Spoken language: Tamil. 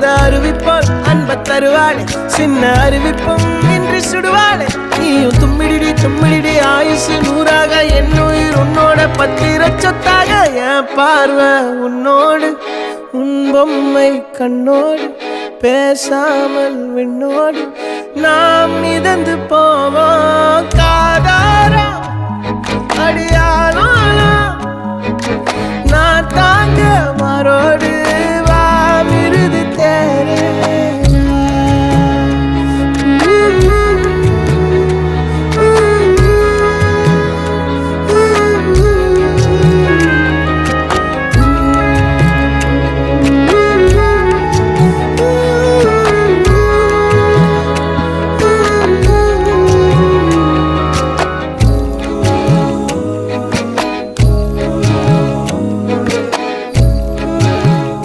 அந்த அறிவிப்போல் அன்ப தருவாளே சின்ன அறிவிப்பும் இன்று சுடுவாளே நீயும் தும்மிடி தும்மிடி ஆயுசு நூறாக என் உயிர் உன்னோட பத்திர சொத்தாக என் பார்வை உன்னோடு உன் பொம்மை கண்ணோடு பேசாமல் விண்ணோடு நாம் மிதந்து போவோம் காதாரா அடியாளோ நான் தாங்க மாறோடு